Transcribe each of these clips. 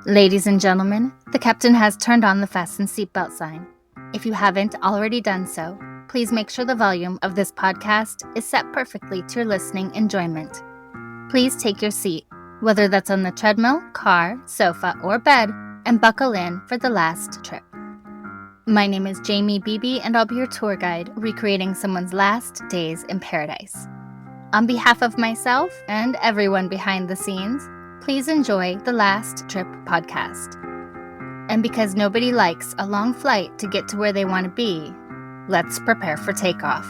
Ladies and gentlemen, the captain has turned on the fasten seatbelt sign. If you haven't already done so, please make sure the volume of this podcast is set perfectly to your listening enjoyment. Please take your seat, whether that's on the treadmill, car, sofa, or bed, and buckle in for the last trip. My name is Jamie Beebe, and I'll be your tour guide recreating someone's last days in paradise. On behalf of myself and everyone behind the scenes, please enjoy the Last Trip podcast. And because nobody likes a long flight to get to where they want to be, let's prepare for takeoff.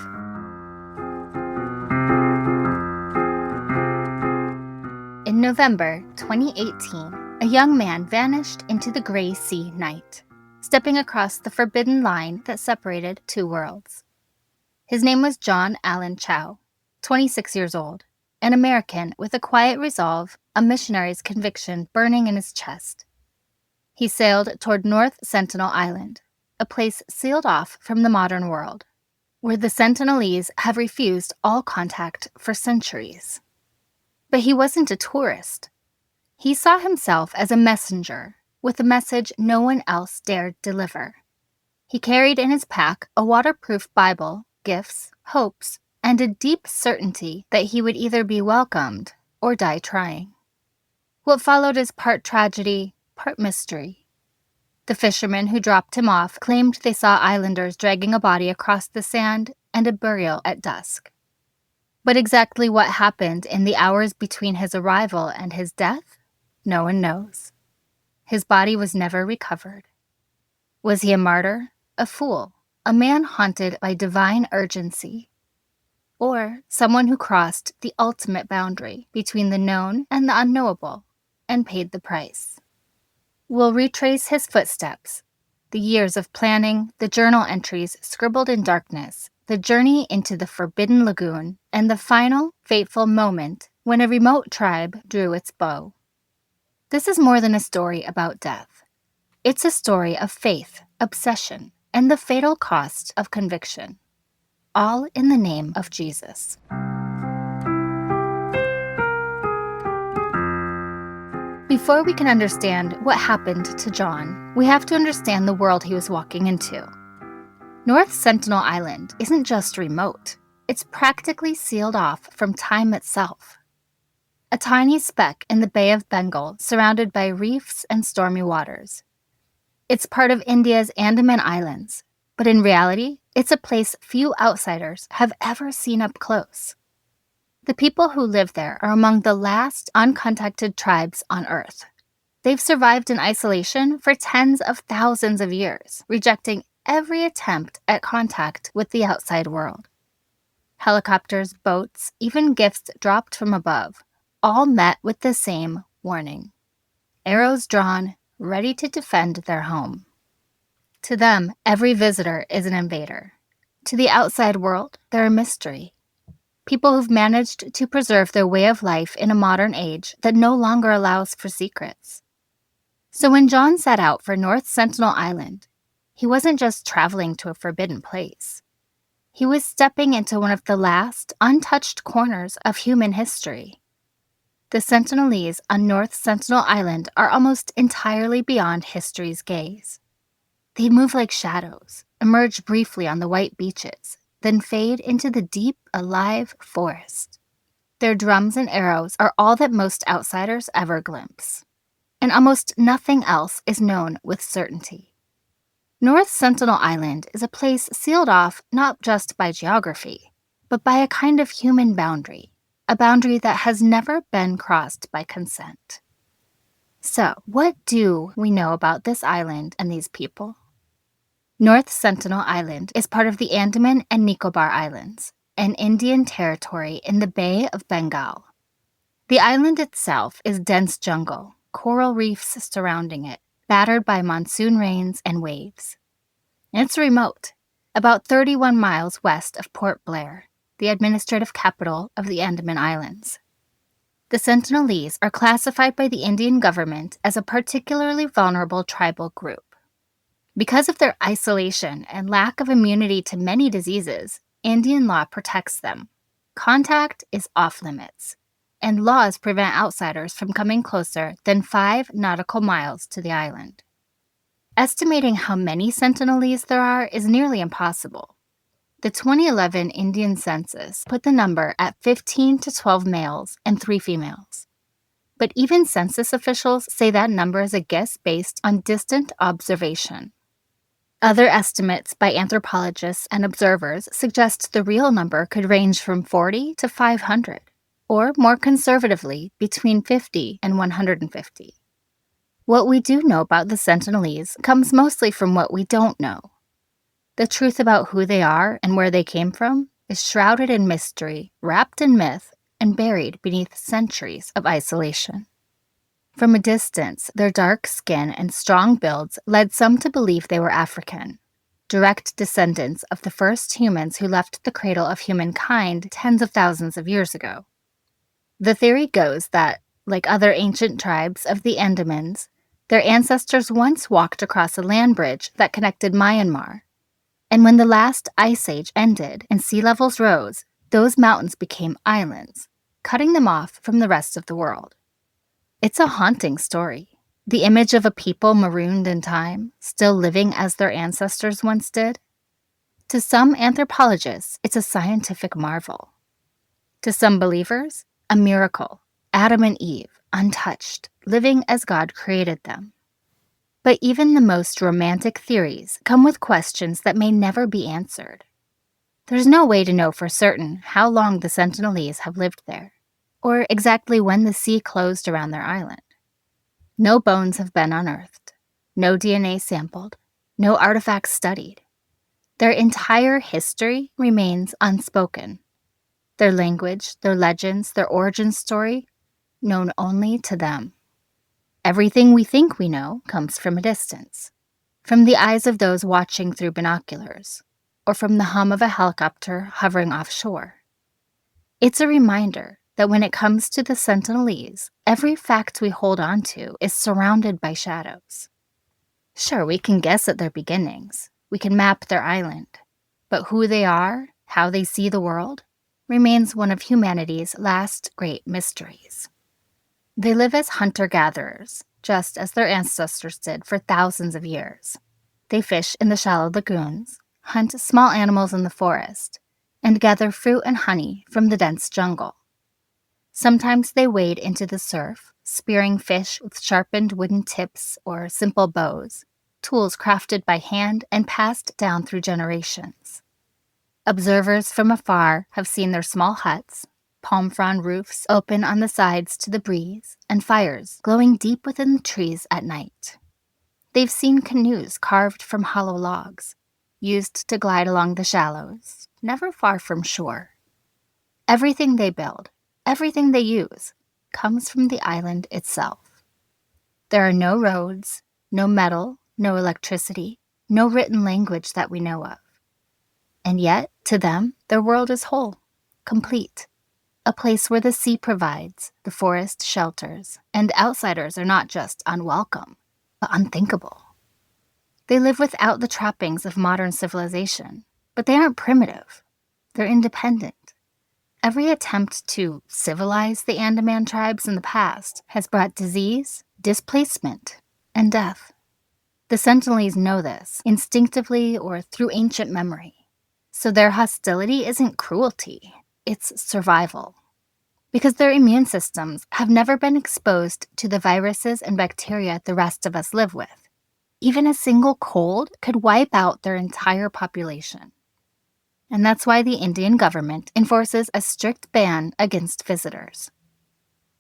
In November 2018, a young man vanished into the gray sea night, stepping across the forbidden line that separated two worlds. His name was John Allen Chau, 26 years old, an American with a quiet resolve, a missionary's conviction burning in his chest. He sailed toward North Sentinel Island, a place sealed off from the modern world, where the Sentinelese have refused all contact for centuries. But he wasn't a tourist. He saw himself as a messenger, with a message no one else dared deliver. He carried in his pack a waterproof Bible, gifts, hopes, and a deep certainty that he would either be welcomed or die trying. What followed is part tragedy, part mystery. The fishermen who dropped him off claimed they saw islanders dragging a body across the sand and a burial at dusk. But exactly what happened in the hours between his arrival and his death, no one knows. His body was never recovered. Was he a martyr, a fool, a man haunted by divine urgency? Or someone who crossed the ultimate boundary between the known and the unknowable and paid the price? We'll retrace his footsteps, the years of planning, the journal entries scribbled in darkness, the journey into the forbidden lagoon, and the final, fateful moment when a remote tribe drew its bow. This is more than a story about death. It's a story of faith, obsession, and the fatal cost of conviction. All in the name of Jesus. Before we can understand what happened to John, we have to understand the world he was walking into. North Sentinel Island isn't just remote, it's practically sealed off from time itself. A tiny speck in the Bay of Bengal surrounded by reefs and stormy waters. It's part of India's Andaman Islands, but in reality, it's a place few outsiders have ever seen up close. The people who live there are among the last uncontacted tribes on Earth. They've survived in isolation for tens of thousands of years, rejecting every attempt at contact with the outside world. Helicopters, boats, even gifts dropped from above, all met with the same warning. Arrows drawn, ready to defend their home. To them, every visitor is an invader. To the outside world, they're a mystery. People who've managed to preserve their way of life in a modern age that no longer allows for secrets. So when John set out for North Sentinel Island, he wasn't just traveling to a forbidden place. He was stepping into one of the last, untouched corners of human history. The Sentinelese on North Sentinel Island are almost entirely beyond history's gaze. They move like shadows, emerge briefly on the white beaches, then fade into the deep, alive forest. Their drums and arrows are all that most outsiders ever glimpse, and almost nothing else is known with certainty. North Sentinel Island is a place sealed off not just by geography, but by a kind of human boundary, a boundary that has never been crossed by consent. So, what do we know about this island and these people? North Sentinel Island is part of the Andaman and Nicobar Islands, an Indian territory in the Bay of Bengal. The island itself is dense jungle, coral reefs surrounding it, battered by monsoon rains and waves. It's remote, about 31 miles west of Port Blair, the administrative capital of the Andaman Islands. The Sentinelese are classified by the Indian government as a particularly vulnerable tribal group. Because of their isolation and lack of immunity to many diseases, Indian law protects them. Contact is off limits. and laws prevent outsiders from coming closer than 5 nautical miles to the island. Estimating how many Sentinelese there are is nearly impossible. The 2011 Indian census put the number at 15 to 12 males and 3 females. But even census officials say that number is a guess based on distant observation. Other estimates by anthropologists and observers suggest the real number could range from 40 to 500, or more conservatively, between 50 and 150. What we do know about the Sentinelese comes mostly from what we don't know. The truth about who they are and where they came from is shrouded in mystery, wrapped in myth, and buried beneath centuries of isolation. From a distance, their dark skin and strong builds led some to believe they were African, direct descendants of the first humans who left the cradle of humankind tens of thousands of years ago. The theory goes that, like other ancient tribes of the Andamans, their ancestors once walked across a land bridge that connected Myanmar. And when the last ice age ended and sea levels rose, those mountains became islands, cutting them off from the rest of the world. It's a haunting story. The image of a people marooned in time, still living as their ancestors once did. To some anthropologists, it's a scientific marvel. To some believers, a miracle. Adam and Eve, untouched, living as God created them. But even the most romantic theories come with questions that may never be answered. There's no way to know for certain how long the Sentinelese have lived there, or exactly when the sea closed around their island. No bones have been unearthed, no DNA sampled, no artifacts studied. Their entire history remains unspoken. Their language, their legends, their origin story, known only to them. Everything we think we know comes from a distance, from the eyes of those watching through binoculars, or from the hum of a helicopter hovering offshore. It's a reminder that when it comes to the Sentinelese, every fact we hold on to is surrounded by shadows. Sure, we can guess at their beginnings, we can map their island, but who they are, how they see the world, remains one of humanity's last great mysteries. They live as hunter-gatherers, just as their ancestors did for thousands of years. They fish in the shallow lagoons, hunt small animals in the forest, and gather fruit and honey from the dense jungle. Sometimes they wade into the surf, spearing fish with sharpened wooden tips or simple bows, tools crafted by hand and passed down through generations. Observers from afar have seen their small huts, palm frond roofs open on the sides to the breeze, and fires glowing deep within the trees at night. They've seen canoes carved from hollow logs, used to glide along the shallows, never far from shore. Everything they build, everything they use, comes from the island itself. There are no roads, no metal, no electricity, no written language that we know of. And yet, to them, their world is whole, complete. A place where the sea provides, the forest shelters, and outsiders are not just unwelcome, but unthinkable. They live without the trappings of modern civilization, but they aren't primitive. They're independent. Every attempt to civilize the Andaman tribes in the past has brought disease, displacement, and death. The Sentinelese know this, instinctively or through ancient memory. So their hostility isn't cruelty. It's survival. Because their immune systems have never been exposed to the viruses and bacteria the rest of us live with. Even a single cold could wipe out their entire population. And that's why the Indian government enforces a strict ban against visitors.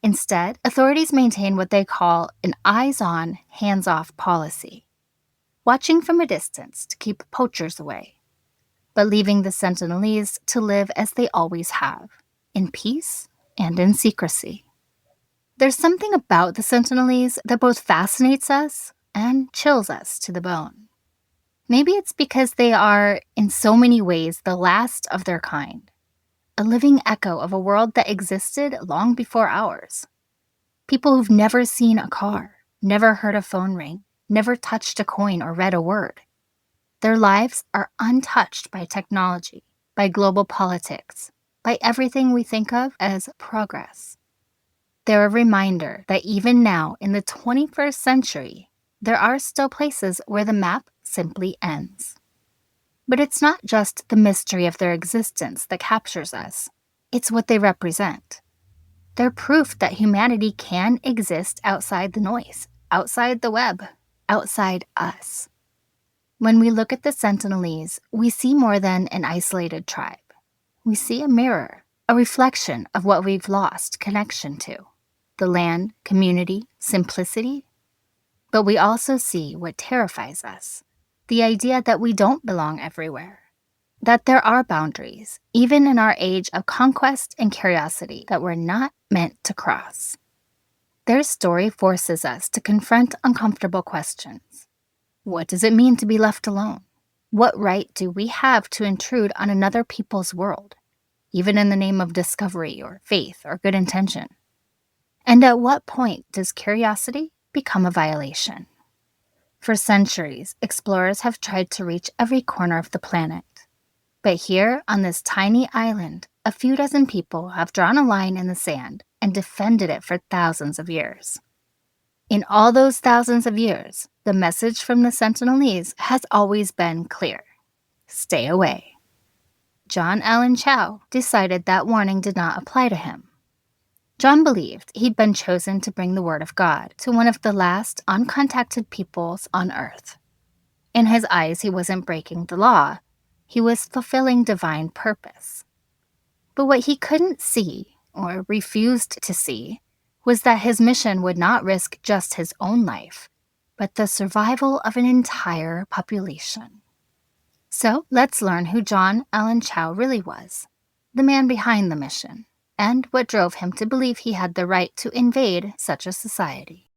Instead, authorities maintain what they call an eyes-on, hands-off policy, watching from a distance to keep poachers away, but leaving the Sentinelese to live as they always have, in peace and in secrecy. There's something about the Sentinelese that both fascinates us and chills us to the bone. Maybe it's because they are, in so many ways, the last of their kind, a living echo of a world that existed long before ours. People who've never seen a car, never heard a phone ring, never touched a coin or read a word. Their lives are untouched by technology, by global politics, by everything we think of as progress. They're a reminder that even now, in the 21st century, there are still places where the map simply ends. But it's not just the mystery of their existence that captures us. It's what they represent. They're proof that humanity can exist outside the noise, outside the web, outside us. When we look at the Sentinelese, we see more than an isolated tribe. We see a mirror, a reflection of what we've lost connection to: the land, community, simplicity. But we also see what terrifies us: the idea that we don't belong everywhere, that there are boundaries, even in our age of conquest and curiosity, that we're not meant to cross. Their story forces us to confront uncomfortable questions. What does it mean to be left alone? What right do we have to intrude on another people's world, even in the name of discovery or faith or good intention? And at what point does curiosity become a violation? For centuries, explorers have tried to reach every corner of the planet. But here, on this tiny island, a few dozen people have drawn a line in the sand and defended it for thousands of years. In all those thousands of years, the message from the Sentinelese has always been clear: stay away. John Allen Chau decided that warning did not apply to him. John believed he'd been chosen to bring the word of God to one of the last uncontacted peoples on Earth. In his eyes, he wasn't breaking the law. He was fulfilling divine purpose. But what he couldn't see, or refused to see, was that his mission would not risk just his own life, but the survival of an entire population. So let's learn who John Allen Chau really was, the man behind the mission, and what drove him to believe he had the right to invade such a society.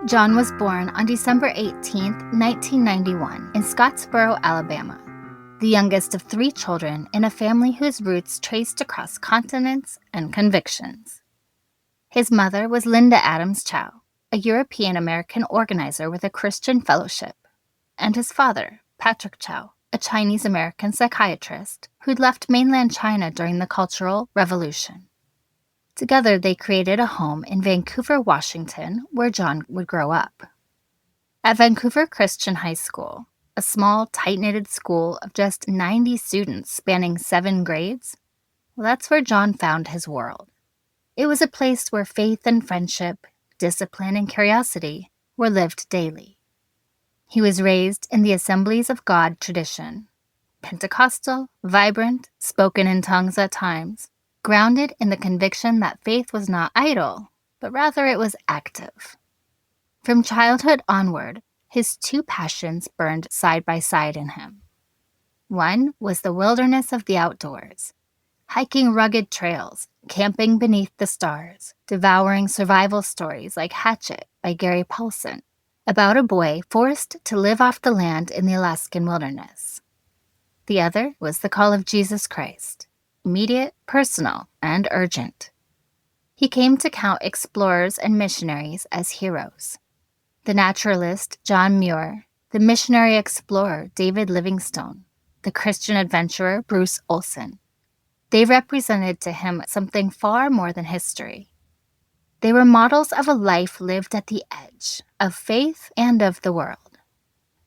John was born on December 18, 1991, in Scottsboro, Alabama, the youngest of 3 children in a family whose roots traced across continents and convictions. His mother was Linda Adams Chau, a European-American organizer with a Christian fellowship, and his father, Patrick Chau, a Chinese-American psychiatrist who'd left mainland China during the Cultural Revolution. Together, they created a home in Vancouver, Washington, where John would grow up. At Vancouver Christian High School, a small, tight-knitted school of just 90 students spanning 7 grades, well, that's where John found his world. It was a place where faith and friendship, discipline and curiosity were lived daily. He was raised in the Assemblies of God tradition, Pentecostal, vibrant, spoken in tongues at times, grounded in the conviction that faith was not idle, but rather it was active. From childhood onward, his 2 passions burned side by side in him. One was the wilderness of the outdoors, hiking rugged trails, camping beneath the stars, devouring survival stories like Hatchet by Gary Paulson, about a boy forced to live off the land in the Alaskan wilderness. The other was the call of Jesus Christ, immediate, personal, and urgent. He came to count explorers and missionaries as heroes. The naturalist John Muir, the missionary explorer David Livingstone, the Christian adventurer Bruce Olson. They represented to him something far more than history. They were models of a life lived at the edge of faith and of the world.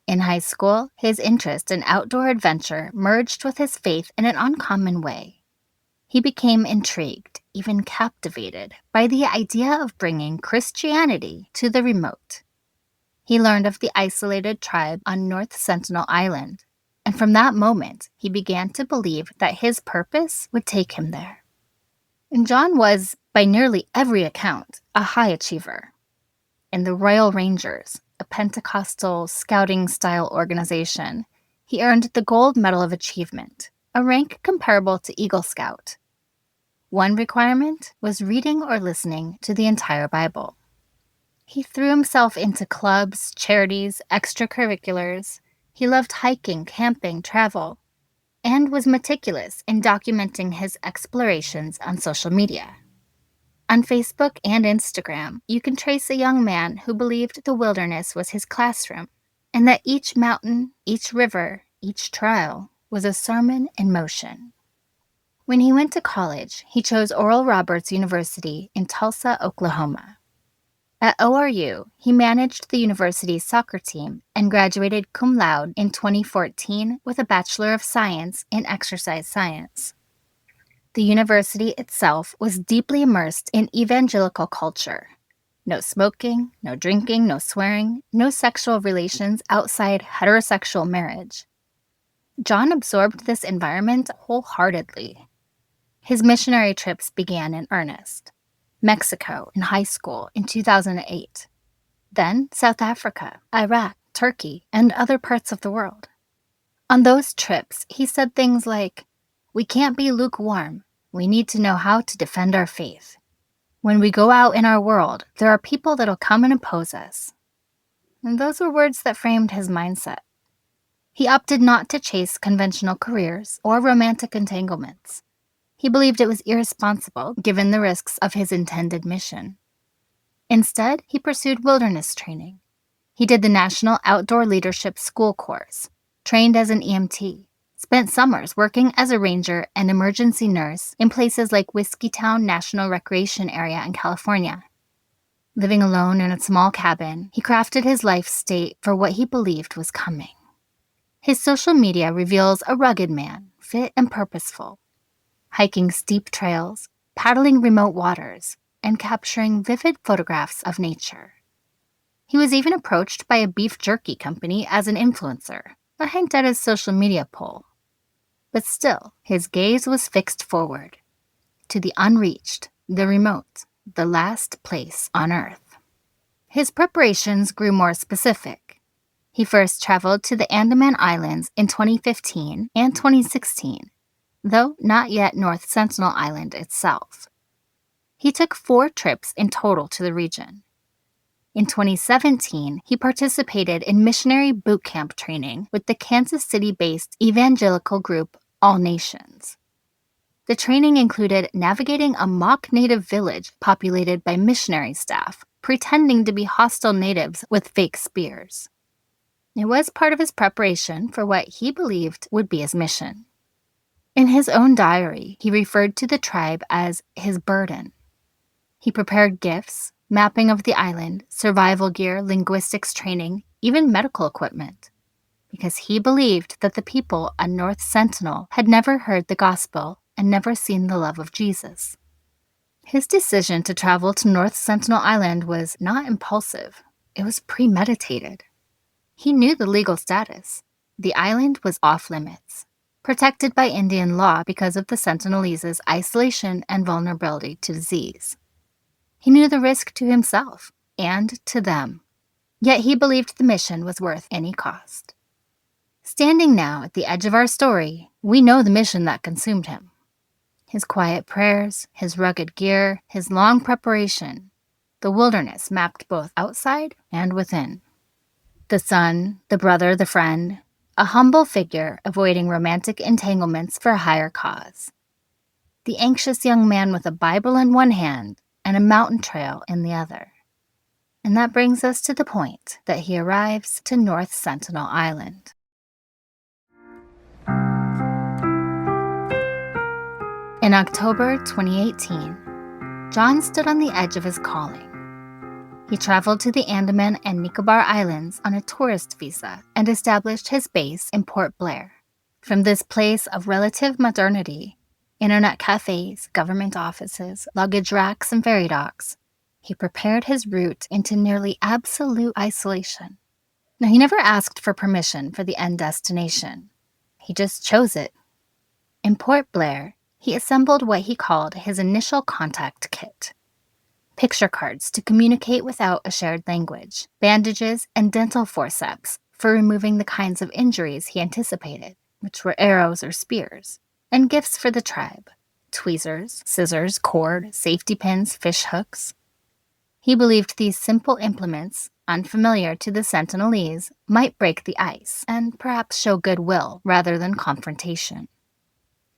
In high school, his interest in outdoor adventure merged with his faith in an uncommon way. He became intrigued, even captivated, by the idea of bringing Christianity to the remote. He learned of the isolated tribe on North Sentinel Island, and from that moment, he began to believe that his purpose would take him there. And John was, by nearly every account, a high achiever. In the Royal Rangers, a Pentecostal scouting-style organization, he earned the Gold Medal of Achievement, a rank comparable to Eagle Scout. One requirement was reading or listening to the entire Bible. He threw himself into clubs, charities, extracurriculars. He loved hiking, camping, travel, and was meticulous in documenting his explorations on social media. On Facebook and Instagram, you can trace a young man who believed the wilderness was his classroom, and that each mountain, each river, each trail was a sermon in motion. When he went to college, he chose Oral Roberts University in Tulsa, Oklahoma. At ORU, he managed the university's soccer team and graduated cum laude in 2014 with a Bachelor of Science in Exercise Science. The university itself was deeply immersed in evangelical culture. No smoking, no drinking, no swearing, no sexual relations outside heterosexual marriage. John absorbed this environment wholeheartedly. His missionary trips began in earnest. Mexico in high school in 2008. Then South Africa, Iraq, Turkey, and other parts of the world. On those trips, he said things like, "We can't be lukewarm. We need to know how to defend our faith. When we go out in our world, there are people that'll come and oppose us." And those were words that framed his mindset. He opted not to chase conventional careers or romantic entanglements. He believed it was irresponsible given the risks of his intended mission. Instead, he pursued wilderness training. He did the National Outdoor Leadership School course, trained as an EMT, spent summers working as a ranger and emergency nurse in places like Whiskeytown National Recreation Area in California. Living alone in a small cabin, he crafted his life state for what he believed was coming. His social media reveals a rugged man, fit and purposeful, hiking steep trails, paddling remote waters, and capturing vivid photographs of nature. He was even approached by a beef jerky company as an influencer, a hint at his social media pull. But still, his gaze was fixed forward, to the unreached, the remote, the last place on Earth. His preparations grew more specific. He first traveled to the Andaman Islands in 2015 and 2016, though not yet North Sentinel Island itself. He took 4 trips in total to the region. In 2017, he participated in missionary boot camp training with the Kansas City-based evangelical group All Nations. The training included navigating a mock native village populated by missionary staff, pretending to be hostile natives with fake spears. It was part of his preparation for what he believed would be his mission. In his own diary, he referred to the tribe as his burden. He prepared gifts, mapping of the island, survival gear, linguistics training, even medical equipment, because he believed that the people on North Sentinel had never heard the gospel and never seen the love of Jesus. His decision to travel to North Sentinel Island was not impulsive. It was premeditated. He knew the legal status. The island was off limits, protected by Indian law because of the Sentinelese's isolation and vulnerability to disease. He knew the risk to himself and to them, yet he believed the mission was worth any cost. Standing now at the edge of our story, we know the mission that consumed him. His quiet prayers, his rugged gear, his long preparation, the wilderness mapped both outside and within. The son, the brother, the friend, a humble figure avoiding romantic entanglements for a higher cause. The anxious young man with a Bible in one hand and a mountain trail in the other. And that brings us to the point that he arrives to North Sentinel Island. In October 2018, John stood on the edge of his calling. He traveled to the Andaman and Nicobar Islands on a tourist visa and established his base in Port Blair. From this place of relative modernity, internet cafes, government offices, luggage racks, and ferry docks, he prepared his route into nearly absolute isolation. Now, he never asked for permission for the end destination. He just chose it. In Port Blair, he assembled what he called his initial contact kit. Picture cards to communicate without a shared language, bandages, and dental forceps for removing the kinds of injuries he anticipated, which were arrows or spears, and gifts for the tribe, tweezers, scissors, cord, safety pins, fish hooks. He believed these simple implements, unfamiliar to the Sentinelese, might break the ice and perhaps show goodwill rather than confrontation.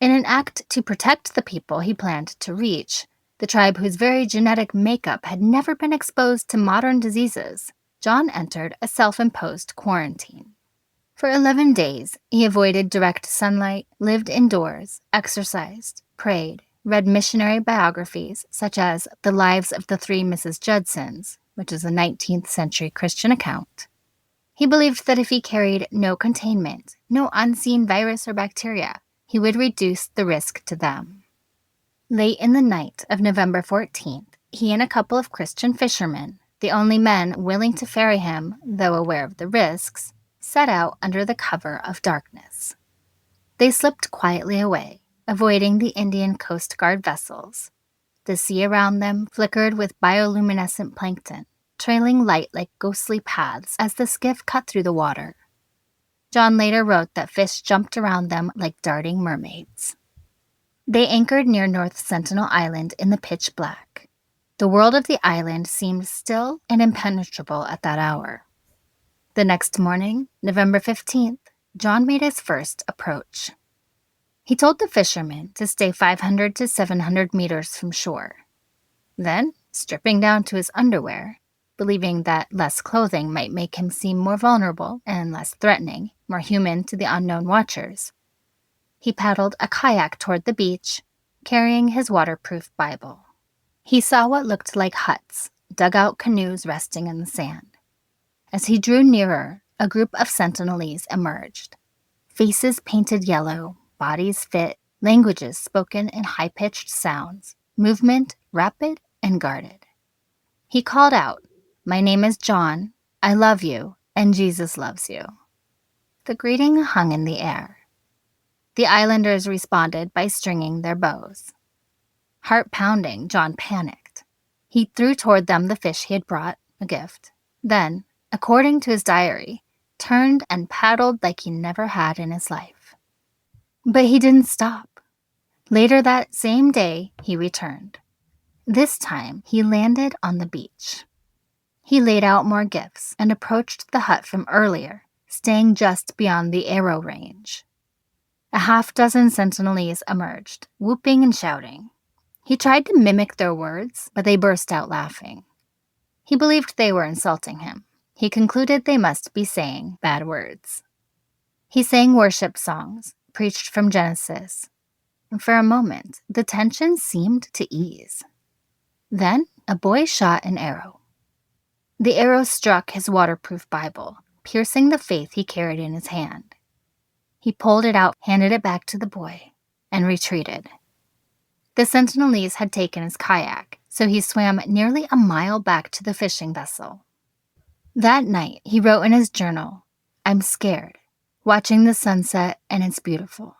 In an act to protect the people he planned to reach, the tribe whose very genetic makeup had never been exposed to modern diseases, John entered a self-imposed quarantine. For 11 days, he avoided direct sunlight, lived indoors, exercised, prayed, read missionary biographies such as The Lives of the Three Mrs. Judsons, which is a 19th century Christian account. He believed that if he carried no containment, no unseen virus or bacteria, he would reduce the risk to them. Late in the night of November 14th, he and a couple of Christian fishermen, the only men willing to ferry him, though aware of the risks, set out under the cover of darkness. They slipped quietly away, avoiding the Indian Coast Guard vessels. The sea around them flickered with bioluminescent plankton, trailing light like ghostly paths as the skiff cut through the water. John later wrote that fish jumped around them like darting mermaids. They anchored near North Sentinel Island in the pitch black. The world of the island seemed still and impenetrable at that hour. The next morning, November 15th, John made his first approach. He told the fishermen to stay 500 to 700 meters from shore. Then, stripping down to his underwear, believing that less clothing might make him seem more vulnerable and less threatening, more human to the unknown watchers, he paddled a kayak toward the beach, carrying his waterproof Bible. He saw what looked like huts, dugout canoes resting in the sand. As he drew nearer, a group of Sentinelese emerged. Faces painted yellow, bodies fit, languages spoken in high-pitched sounds, movement rapid and guarded. He called out, "My name is John. I love you, and Jesus loves you." The greeting hung in the air. The islanders responded by stringing their bows. Heart pounding, John panicked. He threw toward them the fish he had brought, a gift. Then, according to his diary, turned and paddled like he never had in his life. But he didn't stop. Later that same day, he returned. This time, he landed on the beach. He laid out more gifts and approached the hut from earlier, staying just beyond the arrow range. A half-dozen Sentinelese emerged, whooping and shouting. He tried to mimic their words, but they burst out laughing. He believed they were insulting him. He concluded they must be saying bad words. He sang worship songs, preached from Genesis. And for a moment, the tension seemed to ease. Then, a boy shot an arrow. The arrow struck his waterproof Bible, piercing the faith he carried in his hand. He pulled it out, handed it back to the boy, and retreated. The Sentinelese had taken his kayak, so he swam nearly a mile back to the fishing vessel. That night, he wrote in his journal, "I'm scared, watching the sunset, and it's beautiful."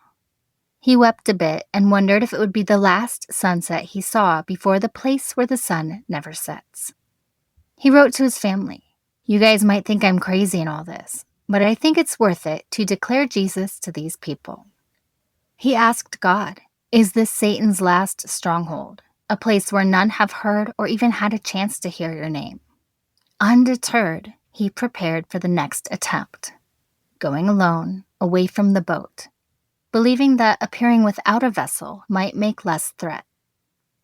He wept a bit and wondered if it would be the last sunset he saw before the place where the sun never sets. He wrote to his family, "You guys might think I'm crazy in all this, but I think it's worth it to declare Jesus to these people." He asked God, "Is this Satan's last stronghold, a place where none have heard or even had a chance to hear your name?" Undeterred, he prepared for the next attempt, going alone, away from the boat, believing that appearing without a vessel might make less threat.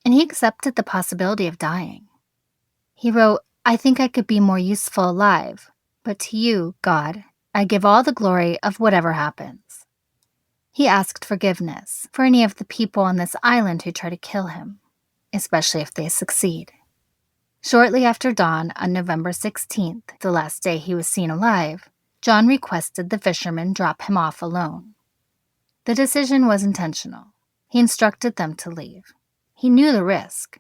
And he accepted the possibility of dying. He wrote, "I think I could be more useful alive, but to you, God, I give all the glory of whatever happens." He asked forgiveness for any of the people on this island who try to kill him, especially if they succeed. Shortly after dawn on November 16th, the last day he was seen alive, John requested the fishermen drop him off alone. The decision was intentional. He instructed them to leave. He knew the risk,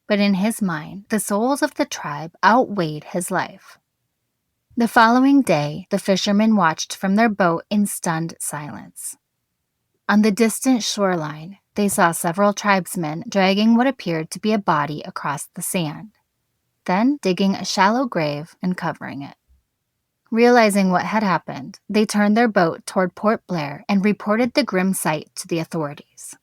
but in his mind, the souls of the tribe outweighed his life. The following day, the fishermen watched from their boat in stunned silence. On the distant shoreline, they saw several tribesmen dragging what appeared to be a body across the sand, then digging a shallow grave and covering it. Realizing what had happened, they turned their boat toward Port Blair and reported the grim sight to the authorities.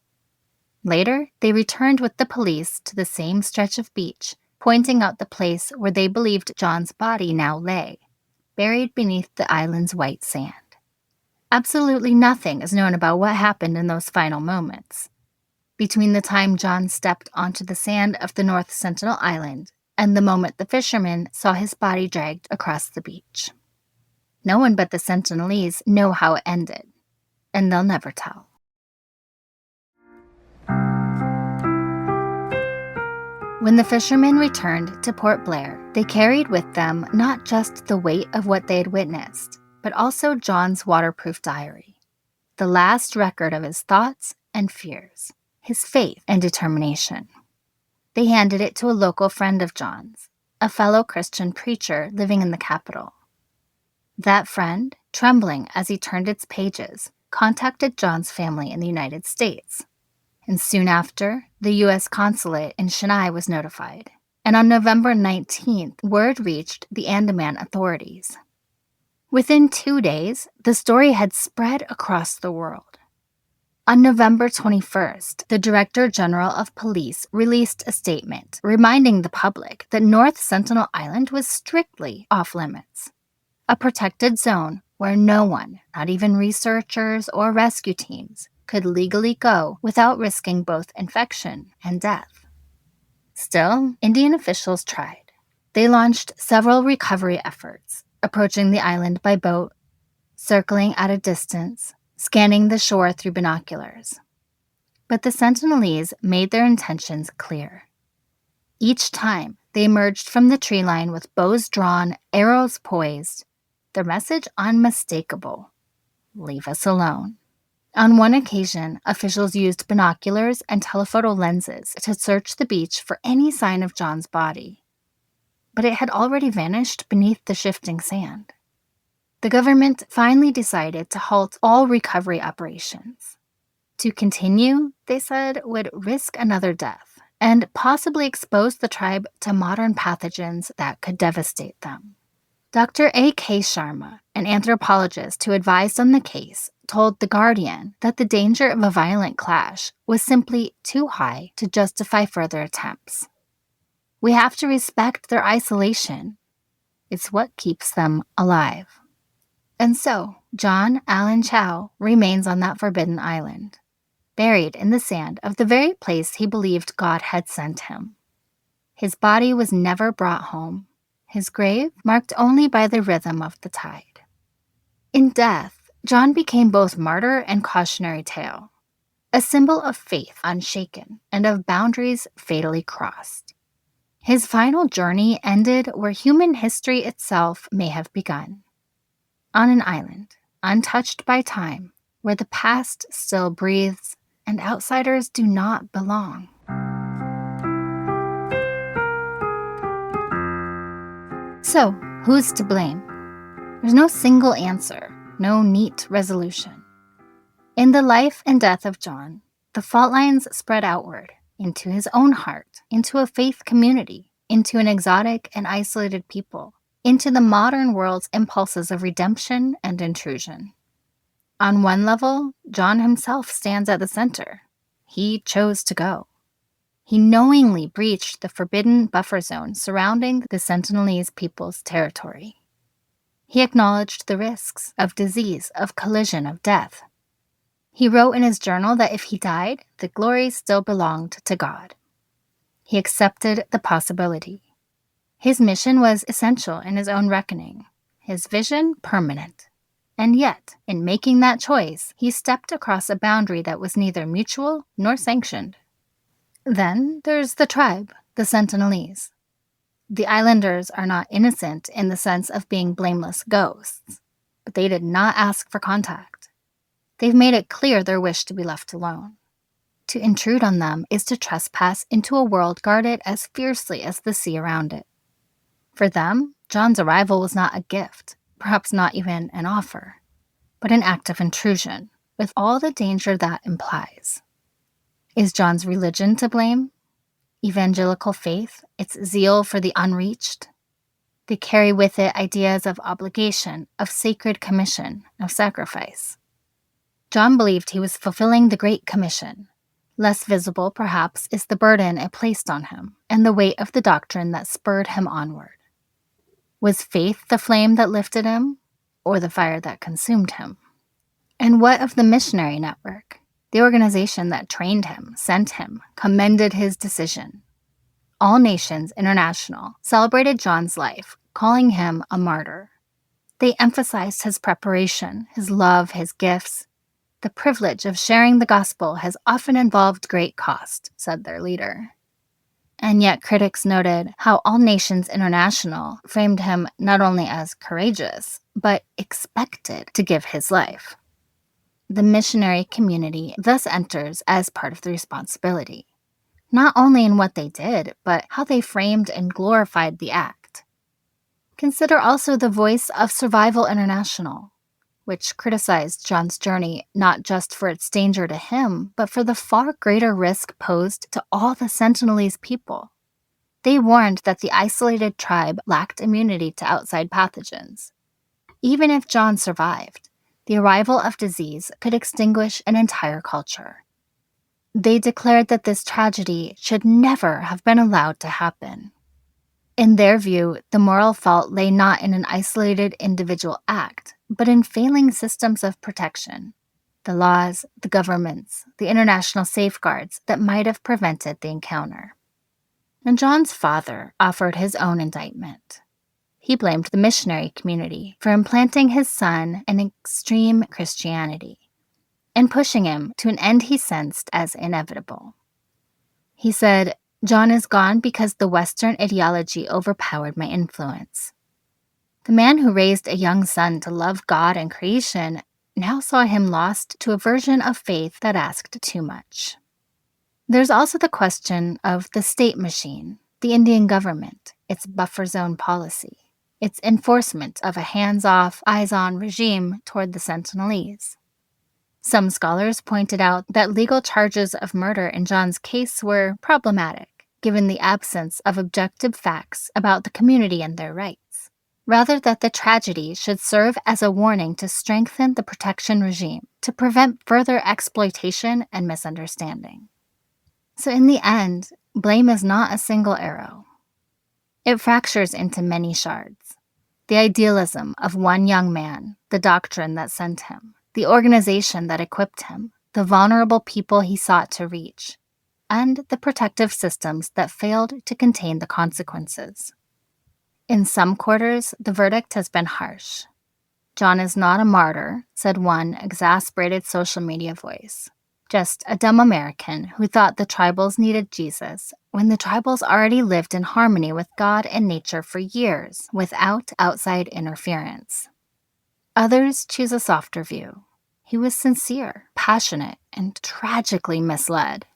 Later, they returned with the police to the same stretch of beach, pointing out the place where they believed John's body now lay, buried beneath the island's white sand. Absolutely nothing is known about what happened in those final moments. Between the time John stepped onto the sand of the North Sentinel Island and the moment the fishermen saw his body dragged across the beach. No one but the Sentinelese know how it ended, and they'll never tell. When the fishermen returned to Port Blair, they carried with them not just the weight of what they had witnessed, but also John's waterproof diary, the last record of his thoughts and fears, his faith and determination. They handed it to a local friend of John's, a fellow Christian preacher living in the capital. That friend, trembling as he turned its pages, contacted John's family in the United States. And soon after, the U.S. consulate in Chennai was notified. And on November 19th, word reached the Andaman authorities. Within 2 days, the story had spread across the world. On November 21st, the Director General of Police released a statement reminding the public that North Sentinel Island was strictly off-limits, a protected zone where no one, not even researchers or rescue teams, could legally go without risking both infection and death. Still, Indian officials tried. They launched several recovery efforts, approaching the island by boat, circling at a distance, scanning the shore through binoculars. But the Sentinelese made their intentions clear. Each time they emerged from the tree line with bows drawn, arrows poised, their message unmistakable: leave us alone. On one occasion, officials used binoculars and telephoto lenses to search the beach for any sign of John's body. But it had already vanished beneath the shifting sand. The government finally decided to halt all recovery operations. To continue, they said, would risk another death and possibly expose the tribe to modern pathogens that could devastate them. Dr. A.K. Sharma, an anthropologist who advised on the case, told The Guardian that the danger of a violent clash was simply too high to justify further attempts. We have to respect their isolation. It's what keeps them alive. And so, John Allen Chau remains on that forbidden island, buried in the sand of the very place he believed God had sent him. His body was never brought home, his grave marked only by the rhythm of the tide. In death, John became both martyr and cautionary tale, a symbol of faith unshaken and of boundaries fatally crossed. His final journey ended where human history itself may have begun, on an island, untouched by time, where the past still breathes and outsiders do not belong. So, who's to blame? There's no single answer, no neat resolution. In the life and death of John, the fault lines spread outward, into his own heart, into a faith community, into an exotic and isolated people, into the modern world's impulses of redemption and intrusion. On one level, John himself stands at the center. He chose to go. He knowingly breached the forbidden buffer zone surrounding the Sentinelese people's territory. He acknowledged the risks of disease, of collision, of death. He wrote in his journal that if he died, the glory still belonged to God. He accepted the possibility. His mission was essential in his own reckoning, his vision permanent. And yet, in making that choice, he stepped across a boundary that was neither mutual nor sanctioned. Then there's the tribe, the Sentinelese. The islanders are not innocent in the sense of being blameless ghosts, but they did not ask for contact. They've made it clear their wish to be left alone. To intrude on them is to trespass into a world guarded as fiercely as the sea around it. For them, John's arrival was not a gift, perhaps not even an offer, but an act of intrusion, with all the danger that implies. Is John's religion to blame? Evangelical faith, its zeal for the unreached? They carry with it ideas of obligation, of sacred commission, of sacrifice. John believed he was fulfilling the Great Commission. Less visible, perhaps, is the burden it placed on him, and the weight of the doctrine that spurred him onward. Was faith the flame that lifted him, or the fire that consumed him? And what of the missionary network? The organization that trained him, sent him, commended his decision. All Nations International celebrated John's life, calling him a martyr. They emphasized his preparation, his love, his gifts. The privilege of sharing the gospel has often involved great cost, said their leader. And yet critics noted how All Nations International framed him not only as courageous, but expected to give his life. The missionary community thus enters as part of the responsibility, not only in what they did, but how they framed and glorified the act. Consider also the voice of Survival International, which criticized John's journey not just for its danger to him, but for the far greater risk posed to all the Sentinelese people. They warned that the isolated tribe lacked immunity to outside pathogens. Even if John survived, the arrival of disease could extinguish an entire culture. They declared that this tragedy should never have been allowed to happen. In their view, the moral fault lay not in an isolated individual act, but in failing systems of protection, the laws, the governments, the international safeguards that might have prevented the encounter. And John's father offered his own indictment. He blamed the missionary community for implanting his son in extreme Christianity and pushing him to an end he sensed as inevitable. He said, "John is gone because the Western ideology overpowered my influence." The man who raised a young son to love God and creation now saw him lost to a version of faith that asked too much. There's also the question of the state machine, the Indian government, its buffer zone policy, its enforcement of a hands-off, eyes-on regime toward the Sentinelese. Some scholars pointed out that legal charges of murder in John's case were problematic, given the absence of objective facts about the community and their rights, rather that the tragedy should serve as a warning to strengthen the protection regime to prevent further exploitation and misunderstanding. So in the end, blame is not a single arrow. It fractures into many shards. The idealism of one young man, the doctrine that sent him, the organization that equipped him, the vulnerable people he sought to reach, and the protective systems that failed to contain the consequences. In some quarters, the verdict has been harsh. "John is not a martyr," said one exasperated social media voice. "Just a dumb American who thought the tribals needed Jesus when the tribals already lived in harmony with God and nature for years without outside interference." Others choose a softer view. He was sincere, passionate, and tragically misled.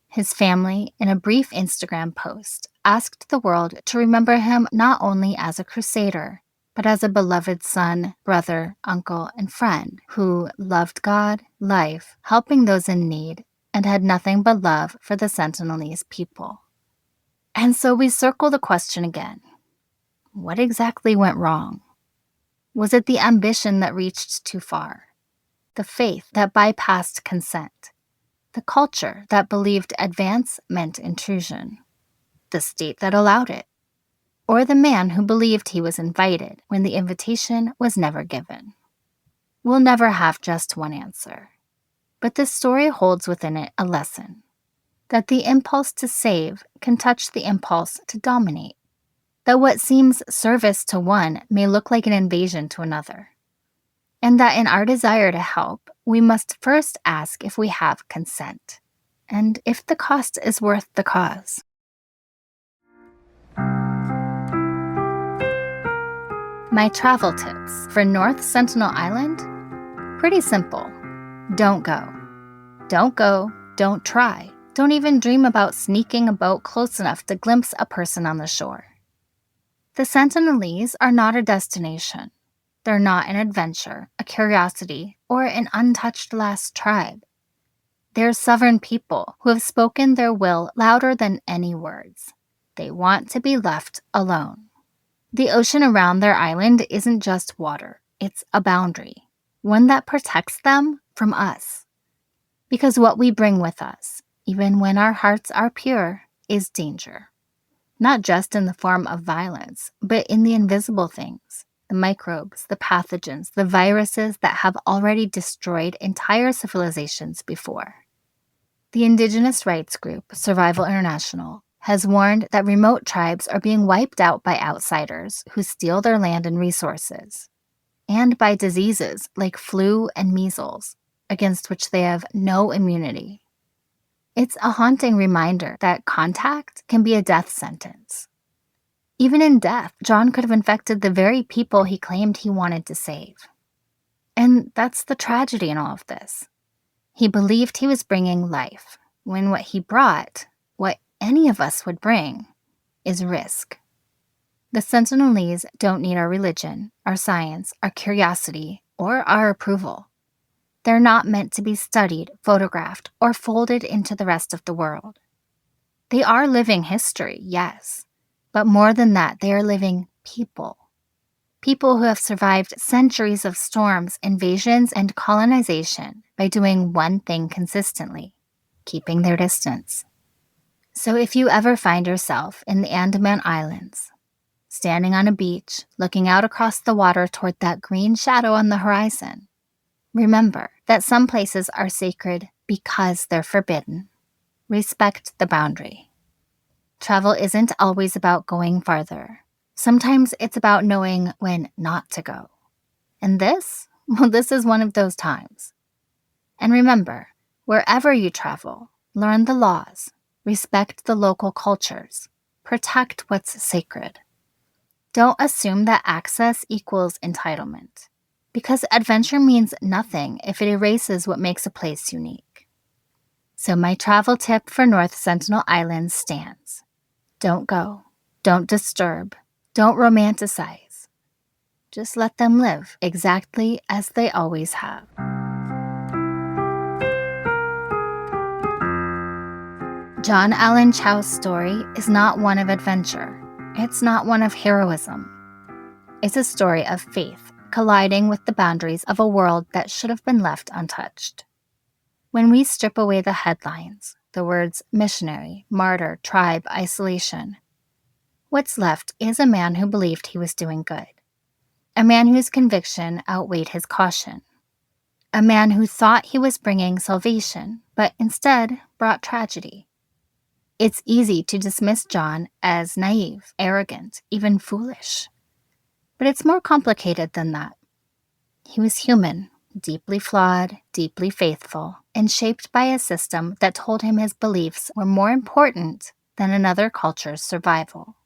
His family, in a brief Instagram post, asked the world to remember him not only as a crusader, but as a beloved son, brother, uncle, and friend who loved God, life, helping those in need, and had nothing but love for the Sentinelese people. And so we circle the question again. What exactly went wrong? Was it the ambition that reached too far? The faith that bypassed consent? The culture that believed advance meant intrusion? The state that allowed it? Or the man who believed he was invited when the invitation was never given? We'll never have just one answer. But this story holds within it a lesson. That the impulse to save can touch the impulse to dominate. That what seems service to one may look like an invasion to another. And that in our desire to help, we must first ask if we have consent, and if the cost is worth the cause. My travel tips for North Sentinel Island? Pretty simple. Don't go. Don't go, don't try. Don't even dream about sneaking a boat close enough to glimpse a person on the shore. The Sentinelese are not a destination. They're not an adventure, a curiosity, or an untouched last tribe. They're sovereign people who have spoken their will louder than any words. They want to be left alone. The ocean around their island isn't just water, it's a boundary, one that protects them from us. Because what we bring with us, even when our hearts are pure, is danger. Not just in the form of violence, but in the invisible things, the microbes, the pathogens, the viruses that have already destroyed entire civilizations before. The indigenous rights group, Survival International, has warned that remote tribes are being wiped out by outsiders who steal their land and resources, and by diseases like flu and measles, against which they have no immunity. It's a haunting reminder that contact can be a death sentence. Even in death, John could have infected the very people he claimed he wanted to save. And that's the tragedy in all of this. He believed he was bringing life, when what he brought, what any of us would bring, is risk. The Sentinelese don't need our religion, our science, our curiosity, or our approval. They're not meant to be studied, photographed, or folded into the rest of the world. They are living history, yes, but more than that, they are living people. People who have survived centuries of storms, invasions, and colonization by doing one thing consistently, keeping their distance. So if you ever find yourself in the Andaman Islands, standing on a beach, looking out across the water toward that green shadow on the horizon, remember that some places are sacred because they're forbidden. Respect the boundary. Travel isn't always about going farther. Sometimes it's about knowing when not to go. And this is one of those times. And remember, wherever you travel, learn the laws, respect the local cultures, protect what's sacred. Don't assume that access equals entitlement, because adventure means nothing if it erases what makes a place unique. So my travel tip for North Sentinel Island stands. Don't go. Don't disturb. Don't romanticize. Just let them live exactly as they always have. John Allen Chau's story is not one of adventure. It's not one of heroism. It's a story of faith colliding with the boundaries of a world that should have been left untouched. When we strip away the headlines, the words missionary, martyr, tribe, isolation, what's left is a man who believed he was doing good. A man whose conviction outweighed his caution. A man who thought he was bringing salvation, but instead brought tragedy. It's easy to dismiss John as naive, arrogant, even foolish. But it's more complicated than that. He was human, deeply flawed, deeply faithful, and shaped by a system that told him his beliefs were more important than another culture's survival.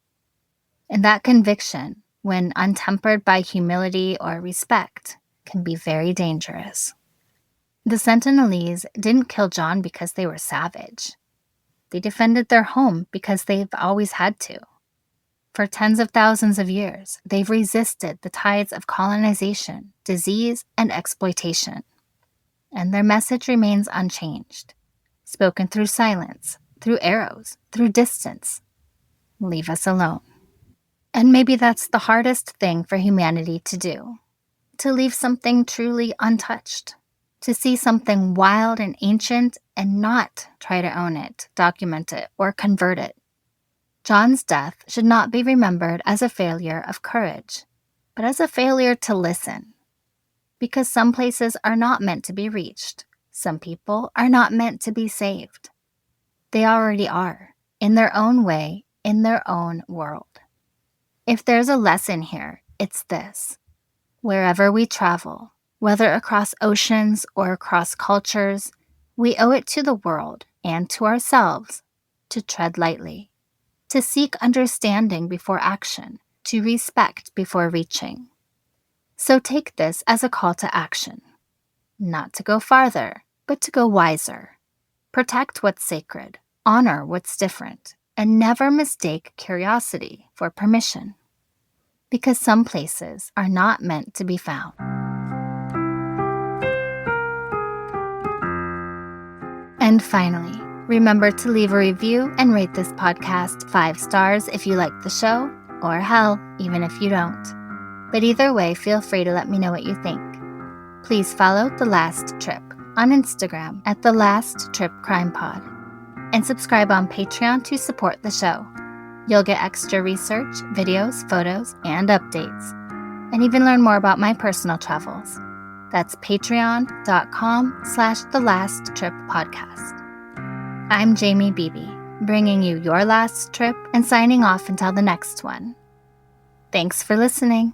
And that conviction, when untempered by humility or respect, can be very dangerous. The Sentinelese didn't kill John because they were savage. They defended their home because they've always had to. For tens of thousands of years, they've resisted the tides of colonization, disease, and exploitation. And their message remains unchanged, spoken through silence, through arrows, through distance. Leave us alone. And maybe that's the hardest thing for humanity to do, to leave something truly untouched, to see something wild and ancient and not try to own it, document it, or convert it. John's death should not be remembered as a failure of courage, but as a failure to listen. Because some places are not meant to be reached. Some people are not meant to be saved. They already are, in their own way, in their own world. If there's a lesson here, it's this. Wherever we travel, whether across oceans or across cultures, we owe it to the world and to ourselves to tread lightly, to seek understanding before action, to respect before reaching. So take this as a call to action. Not to go farther, but to go wiser. Protect what's sacred, honor what's different, and never mistake curiosity for permission. Because some places are not meant to be found. And finally, remember to leave a review and rate this podcast 5 stars if you like the show, or hell, even if you don't. But either way, feel free to let me know what you think. Please follow The Last Trip on Instagram at The Last Trip Crime Pod, and subscribe on Patreon to support the show. You'll get extra research, videos, photos, and updates, and even learn more about my personal travels. That's patreon.com/thelasttrippodcast. I'm Jamie Beebe, bringing you your last trip and signing off until the next one. Thanks for listening.